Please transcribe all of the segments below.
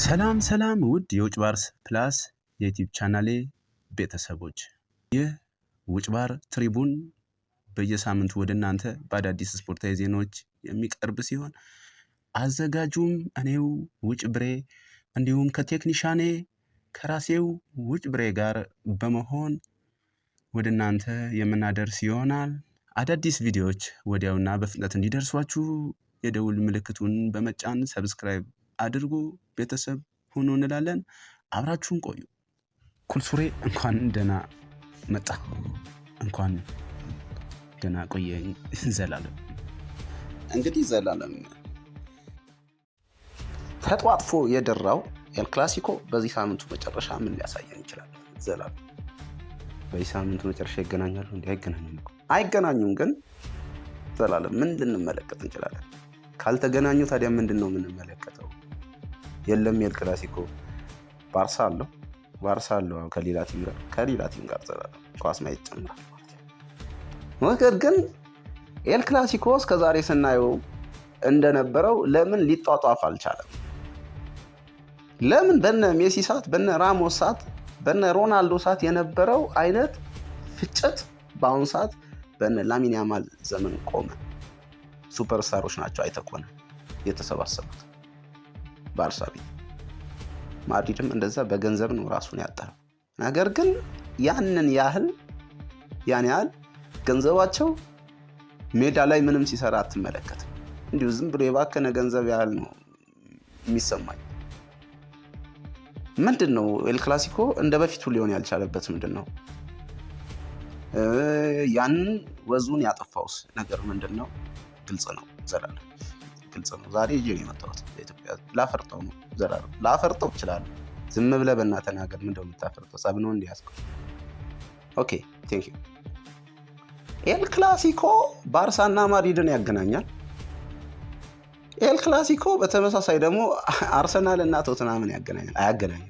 ሰላም ውድ የውጭ ባርስ ፕላስ የዩቲዩብ ቻናሌ ቤተሰቦች፣ ይህ ውጭ ባር ትሪቡን በየሳምንቱ ወደ እናንተ በአዳዲስ ስፖርታዊ ዜናዎች የሚቀርብ ሲሆን አዘጋጁም እኔው ውጭ ብሬ እንዲሁም ከቴክኒሻኔ ከራሴው ውጭ ብሬ ጋር በመሆን ወደ እናንተ የምናደርስ ይሆናል። አዳዲስ ቪዲዮዎች ወዲያውና በፍጥነት እንዲደርሷችሁ የደውል ምልክቱን በመጫን ሰብስክራይብ አድርጉ፣ ቤተሰብ ሁኑ እንላለን። አብራችሁን ቆዩ። ኩልሱሬ እንኳን ደህና መጣ፣ እንኳን ደህና ቆየኝ። ዘላለም እንግዲህ ዘላለም ተጧጥፎ የደራው ኤል ክላሲኮ በዚህ ሳምንቱ መጨረሻ ምን ሊያሳየን ይችላል? ዘላለም በዚህ ሳምንቱ መጨረሻ ይገናኛሉ? አይገናኙም። ግን ዘላለም ምን ልንመለከት እንችላለን? ካልተገናኙ ታዲያ ምንድን ነው የምንመለከተው? የለም ኤል ክላሲኮ ባርሳ አለው ከሌላ ቲም ጋር ዘላለም ኳስ ማየት ጨምራል ማለት ነው። ነገር ግን ኤል ክላሲኮ እስከዛሬ ስናየው እንደነበረው ለምን ሊጧጧፍ አልቻለም? ለምን በነ ሜሲ ሰዓት፣ በነ ራሞስ ሰዓት፣ በነ ሮናልዶ ሰዓት የነበረው አይነት ፍጭት በአሁኑ ሰዓት በነ ላሚን ያማል ዘመን ቆመ? ሱፐርስታሮች ናቸው አይተኮነ የተሰባሰቡት ባርሳ ቤት። ማድሪድም እንደዛ በገንዘብ ነው ራሱን ያጠረው። ነገር ግን ያን ያህል ገንዘባቸው ሜዳ ላይ ምንም ሲሰራ አትመለከትም። እንዲሁ ዝም ብሎ የባከነ ገንዘብ ያህል ነው የሚሰማኝ። ምንድነው ኤል ክላሲኮ እንደ በፊቱ ሊሆን ያልቻለበት ምንድነው? ያንን ወዙን ያጠፋውስ ነገር ምንድነው? ግልጽ ነው ዘላለም፣ ግልጽ ነው። ዛሬ ይዤ ነው የመጣሁት በኢትዮጵያ ላፈርጠው ነው ዘላለም፣ ላፈርጠው ይችላል። ዝም ብለህ በእናትህ ተናገር። ምንድነው የምታፈርጠው? ጸብ ነው እንዲያስቀው። ኦኬ ቴንክ ዩ። ኤል ክላሲኮ ባርሳና ማድሪድን ያገናኛል። ኤል ክላሲኮ በተመሳሳይ ደግሞ አርሰናል እና ቶተንሃምን ያገናኛል። አያገናኝም።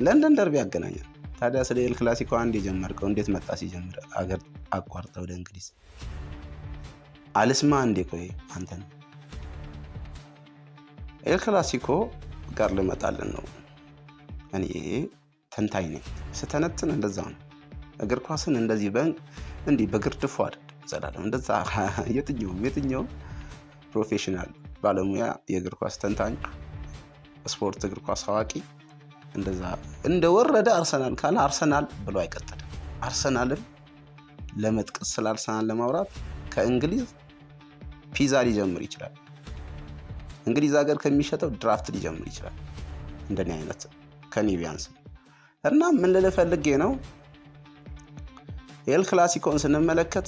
ለንደን ደርቢ ያገናኛል። ታዲያ ስለ ኤል ክላሲኮ አንድ የጀመርከው እንዴት መጣ? ሲጀምር አገር አቋርጠ ወደ እንግሊዝ አልስማ እንዴ? ቆይ አንተ ነው ኤል ክላሲኮ ጋር ልመጣልን ነው። እኔ ተንታኝ ነኝ። ስተነትን እንደዛ ነው። እግር ኳስን እንደዚህ እንዲህ በግርድፉ አይደል ዘላለም። እንደዛ የትኛውም ፕሮፌሽናል ባለሙያ የእግር ኳስ ተንታኝ፣ ስፖርት እግር ኳስ አዋቂ እንደዛ እንደወረደ አርሰናል ካለ አርሰናል ብሎ አይቀጥልም። አርሰናልን ለመጥቀስ ስለ አርሰናል ለማውራት ከእንግሊዝ ፒዛ ሊጀምር ይችላል። እንግሊዝ ሀገር ከሚሸጠው ድራፍት ሊጀምር ይችላል። እንደኔ አይነት ከኔ ቢያንስ እና ምን ልፈልጌ ነው፣ ኤል ክላሲኮን ስንመለከት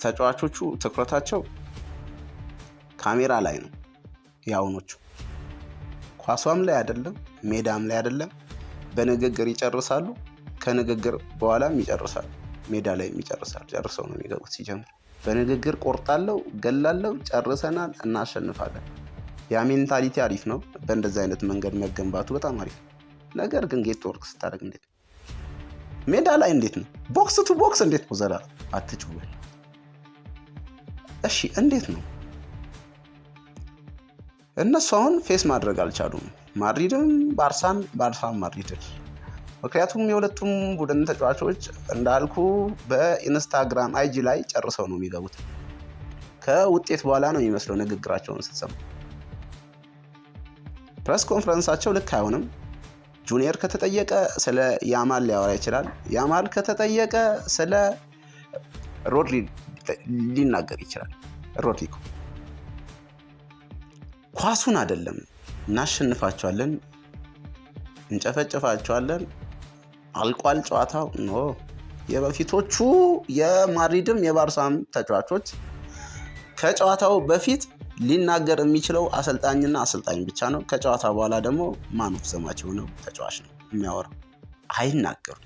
ተጫዋቾቹ ትኩረታቸው ካሜራ ላይ ነው። ያውኖቹ ኳሷም ላይ አይደለም፣ ሜዳም ላይ አይደለም። በንግግር ይጨርሳሉ፣ ከንግግር በኋላም ይጨርሳሉ፣ ሜዳ ላይ ይጨርሳሉ። ጨርሰው ነው የሚገቡት። ሲጀምር በንግግር ቆርጣለው፣ ገላለው፣ ጨርሰናል፣ እናሸንፋለን። ያ ሜንታሊቲ አሪፍ ነው። በእንደዚህ አይነት መንገድ መገንባቱ በጣም አሪፍ ነው። ነገር ግን ጌት ወርክ ስታደርግ እንዴት ነው? ሜዳ ላይ እንዴት ነው? ቦክስ ቱ ቦክስ እንዴት ነው? ዘላ አትጭውል። እሺ እንዴት ነው? እነሱ አሁን ፌስ ማድረግ አልቻሉም። ማድሪድም ባርሳም ማድሪድም። ምክንያቱም የሁለቱም ቡድን ተጫዋቾች እንዳልኩ በኢንስታግራም አይጂ ላይ ጨርሰው ነው የሚገቡት። ከውጤት በኋላ ነው የሚመስለው ንግግራቸውን ስትሰሙ። ፕሬስ ኮንፈረንሳቸው ልክ አይሆንም። ጁኒየር ከተጠየቀ ስለ ያማል ሊያወራ ይችላል። ያማል ከተጠየቀ ስለ ሮድሪ ሊናገር ይችላል። ሮድሪጎ ኳሱን አይደለም እናሸንፋቸዋለን፣ እንጨፈጭፋቸዋለን፣ አልቋል ጨዋታው ኖ። የበፊቶቹ የማድሪድም የባርሳም ተጫዋቾች ከጨዋታው በፊት ሊናገር የሚችለው አሰልጣኝና አሰልጣኝ ብቻ ነው። ከጨዋታ በኋላ ደግሞ ማን ኦፍ ዘ ማች የሆነው ተጫዋች ነው የሚያወራው። አይናገሩም።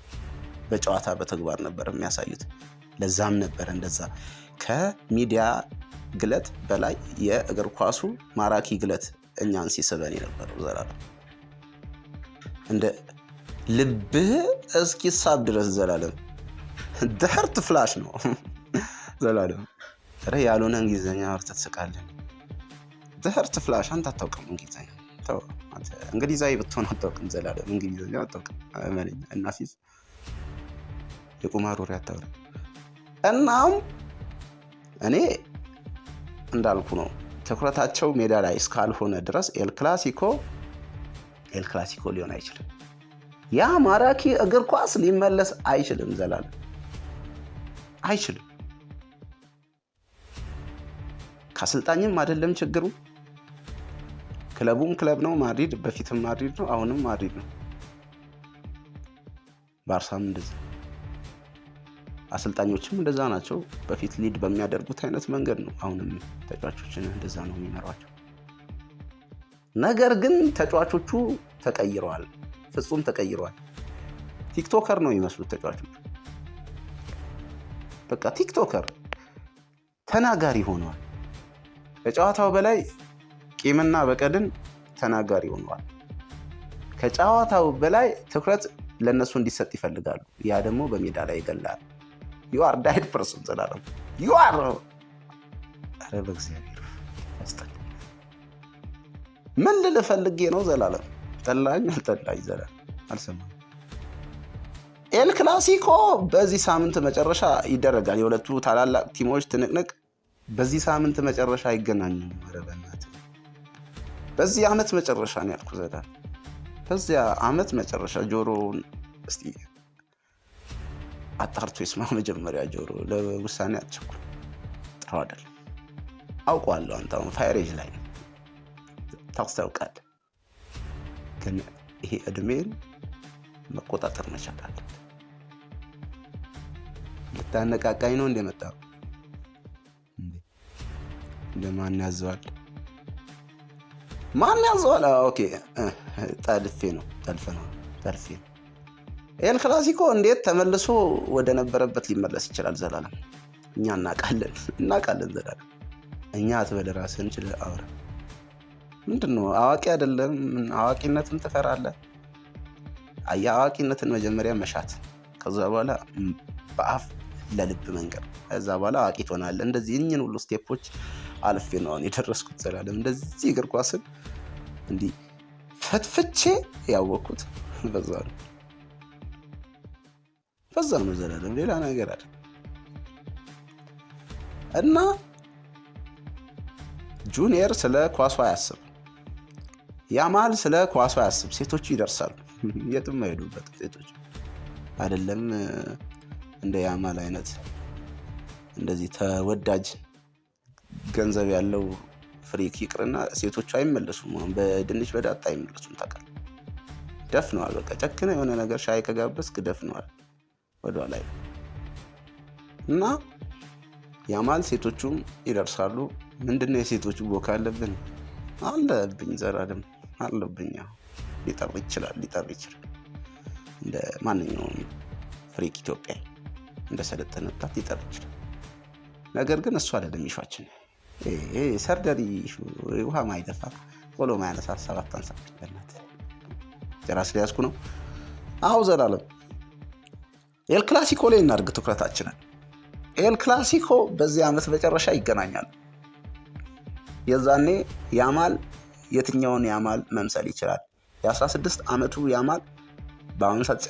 በጨዋታ በተግባር ነበር የሚያሳዩት። ለዛም ነበር እንደዛ ከሚዲያ ግለት በላይ የእግር ኳሱ ማራኪ ግለት እኛን ሲስበን የነበረው ዘላለም። እንደ ልብህ እስኪሳብ ድረስ ዘላለም ደህርት ፍላሽ ነው ዘላለም። ያልሆነ እንግሊዝኛ አውርተህ ትስቃለህ። ዘህርት ፍላሽ አንተ አታውቅም እንግሊዝኛ ተው እንግሊዛዊ ብትሆን አታውቅም። ዘላለም እንግሊዝኛ አታውቅም። እመነኝ እና ፊት የቁማር ወሬ አታውራ። እናም እኔ እንዳልኩ ነው ትኩረታቸው ሜዳ ላይ እስካልሆነ ድረስ ኤል ክላሲኮ ሊሆን አይችልም። ያ ማራኪ እግር ኳስ ሊመለስ አይችልም። ዘላለም አይችልም። ከአሰልጣኝም አይደለም ችግሩ። ክለቡም ክለብ ነው። ማድሪድ በፊትም ማድሪድ ነው፣ አሁንም ማድሪድ ነው። ባርሳም እንደዛ፣ አሰልጣኞችም እንደዛ ናቸው። በፊት ሊድ በሚያደርጉት አይነት መንገድ ነው አሁንም ተጫዋቾችን እንደዛ ነው የሚመሯቸው። ነገር ግን ተጫዋቾቹ ተቀይረዋል፣ ፍጹም ተቀይረዋል። ቲክቶከር ነው የሚመስሉት ተጫዋቾቹ። በቃ ቲክቶከር ተናጋሪ ሆነዋል። ከጨዋታው በላይ ቂምና በቀልን ተናጋሪ ሆነዋል። ከጨዋታው በላይ ትኩረት ለነሱ እንዲሰጥ ይፈልጋሉ። ያ ደግሞ በሜዳ ላይ ይገላል። you are died person ዘላለም you are አረ በእግዚአብሔር ያስጠላ። ምን ልልህ ፈልጌ ነው ዘላለም? ጠላኝ አልጠላኝ ዘላለም አልሰማም። ኤል ክላሲኮ በዚህ ሳምንት መጨረሻ ይደረጋል። የሁለቱ ታላላቅ ቲሞች ትንቅንቅ በዚህ ሳምንት መጨረሻ አይገናኙም። ኧረ በእናትህ በዚህ ዓመት መጨረሻ ነው ያልኩህ ዘላለም። በዚህ ዓመት መጨረሻ ጆሮውን እስቲ አጣርቶ ይስማ መጀመሪያ። ጆሮ ለውሳኔ አትቸኩል። ጥሩ አይደለም። አውቀዋለሁ አንተ አሁን ፋይሬጅ ላይ ነው ታውቃለህ። ግን ይሄ እድሜን መቆጣጠር መቻል አለብህ። ልታነቃቃኝ ነው እንደመጣው ለማን ያዘዋል? ማን ያዘዋል? ኦኬ ጠልፌ ነው። ኤል ክላሲኮ እንዴት ተመልሶ ወደ ነበረበት ሊመለስ ይችላል? ዘላለም እኛ እናውቃለን። ዘላለም እኛ አትበል ራስህን ችለህ አውራ። ምንድነው አዋቂ አይደለም? አዋቂነትን ትፈራለህ? አዋቂነትን መጀመሪያ መሻት፣ ከዛ በኋላ በአፍ ለልብ መንገር፣ ከዛ በኋላ አዋቂ ትሆናለህ። እንደዚህ እኝን ሁሉ ስቴፖች አልፌ ነው አሁን የደረስኩት ዘላለም። እንደዚህ እግር ኳስን እንዲህ ፈትፍቼ ያወቅኩት በዛ ነው ዘላለም፣ ሌላ ነገር አይደል። እና ጁኒየር ስለ ኳሷ አያስብ፣ ያማል ስለ ኳሷ አያስብ። ሴቶቹ ይደርሳሉ፣ የትም አይሄዱበት ሴቶች አይደለም። እንደ ያማል አይነት እንደዚህ ተወዳጅ ገንዘብ ያለው ፍሪክ ይቅርና ሴቶቹ አይመለሱም። በድንች በዳጣ አይመለሱም። ታውቃለህ፣ ደፍነዋል። በቃ ጨክነ የሆነ ነገር ሻይ ከጋበስክ ደፍነዋል ወደኋላ። እና ያማል ሴቶቹም ይደርሳሉ። ምንድነው የሴቶቹ ቦካ አለብኝ ዘላለም አለብኝ። ሊጠር ይችላል እንደ ማንኛውም ፍሪክ ኢትዮጵያ እንደ ሰለጠነባት ሊጠር ይችላል። ነገር ግን እሱ አይደለም ይሿችን። ሰርደሪ ውሃ ማይደፋ ቆሎ ማያነሳ 7 አንሳት በእናት ጀራስ ሊያስኩ ነው። አው ዘላለም ኤል ክላሲኮ ላይ እናድርግ ትኩረታችንን። ኤል ክላሲኮ በዚህ ዓመት መጨረሻ ይገናኛሉ። የዛኔ ያማል የትኛውን ያማል መምሰል ይችላል? የ16 ዓመቱ ያማል በአሁኑ ሰዓት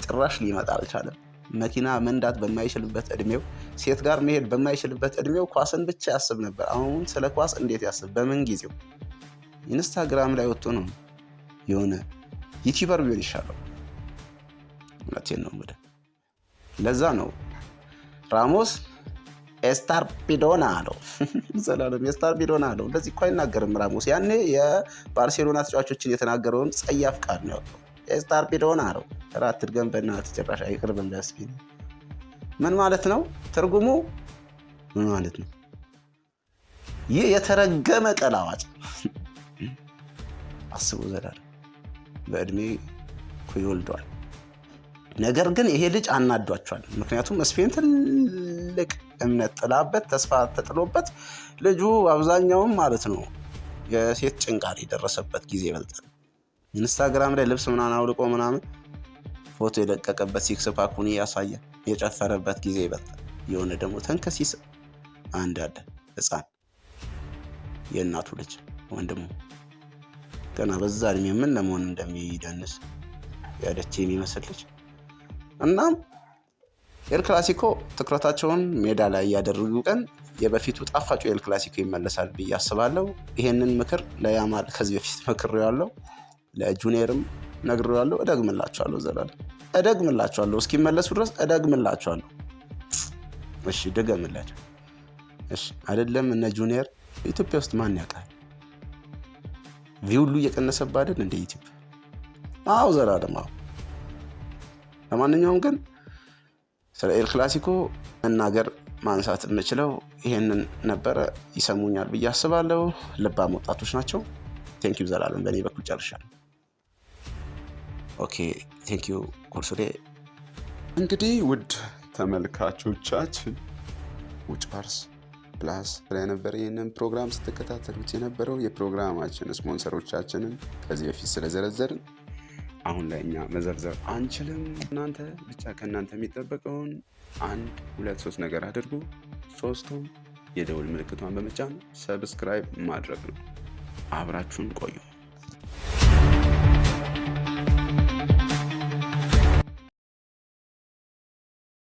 ጭራሽ ሊመጣ አልቻለም። መኪና መንዳት በማይችልበት እድሜው፣ ሴት ጋር መሄድ በማይችልበት እድሜው ኳስን ብቻ ያስብ ነበር። አሁን ስለ ኳስ እንዴት ያስብ? በምን ጊዜው ኢንስታግራም ላይ ወጥቶ ነው። የሆነ ዩቲዩበር ቢሆን ይሻለው። እውነቴን ነው እንግዲህ። ለዛ ነው ራሞስ ኤስታርፒዶና አለው ዘላለም ኤስታርፒዶና አለው። እንደዚህ እኮ አይናገርም ራሞስ። ያኔ የባርሴሎና ተጫዋቾችን የተናገረውን ጸያፍ ቃል ነው ያወጣው። ኤስታርፒዶና አለው። ራት ድገም በእናትህ ጭራሽ አይቅርብም። ለስፒን ምን ማለት ነው? ትርጉሙ ምን ማለት ነው? ይህ የተረገመ ቀላዋጭ አስቡ ዘላለም በእድሜ እኮ ይወልደዋል። ነገር ግን ይሄ ልጅ አናዷቸዋል። ምክንያቱም ስፔን ትልቅ እምነት ጥላበት ተስፋ ተጥሎበት ልጁ አብዛኛውም ማለት ነው የሴት ጭንቃሪ የደረሰበት ጊዜ ይበልጣል። ኢንስታግራም ላይ ልብስ ምናምን አውልቆ ምናምን ፎቶ የለቀቀበት ሲክስ ፓኩን ያሳየ የጨፈረበት ጊዜ ይበልጣል። የሆነ ደግሞ ተንከሲስ አንድ አለ ህፃን የእናቱ ልጅ ወንድሙ ገና በዛ እድሜ ምን ለመሆን እንደሚደንስ ያደች የሚመስል ልጅ። እናም ኤል ክላሲኮ ትኩረታቸውን ሜዳ ላይ ያደረጉ ቀን የበፊቱ ጣፋጩ ኤል ክላሲኮ ይመለሳል ብዬ አስባለሁ። ይሄንን ምክር ለያማል ከዚህ በፊት መክሬዋለሁ፣ ለጁኒየርም ነግሬዋለሁ፣ እደግምላቸዋለሁ። ዘላለም እደግምላቸዋለሁ፣ እስኪመለሱ ድረስ እደግምላቸዋለሁ። እሺ ድገምላቸው። እሺ አይደለም እነ ጁኒየር ኢትዮጵያ ውስጥ ማን ያውቃል? ቪው ሁሉ እየቀነሰባ አይደል እንደ ዩቲዩብ? አዎ ዘላለም አዎ። ለማንኛውም ግን ስለ ኤል ክላሲኮ መናገር ማንሳት የምችለው ይሄንን ነበረ። ይሰሙኛል ብዬ አስባለሁ። ልባም ወጣቶች ናቸው። ቴንኪው ዘላለም፣ በእኔ በኩል ጨርሻለሁ። ኦኬ ቴንኪው ኮርሱዴ። እንግዲህ ውድ ተመልካቾቻችን ውጭ ባርስ ፕላስ ላይ ነበር ይህንን ፕሮግራም ስትከታተሉት የነበረው። የፕሮግራማችን ስፖንሰሮቻችንን ከዚህ በፊት ስለዘረዘርን አሁን ላይ እኛ መዘርዘር አንችልም። እናንተ ብቻ ከእናንተ የሚጠበቀውን 1 2 3 ነገር አድርጉ። 3ቱም የደውል ምልክቷን በመጫን ሰብስክራይብ ማድረግ ነው። አብራችሁን ቆዩ።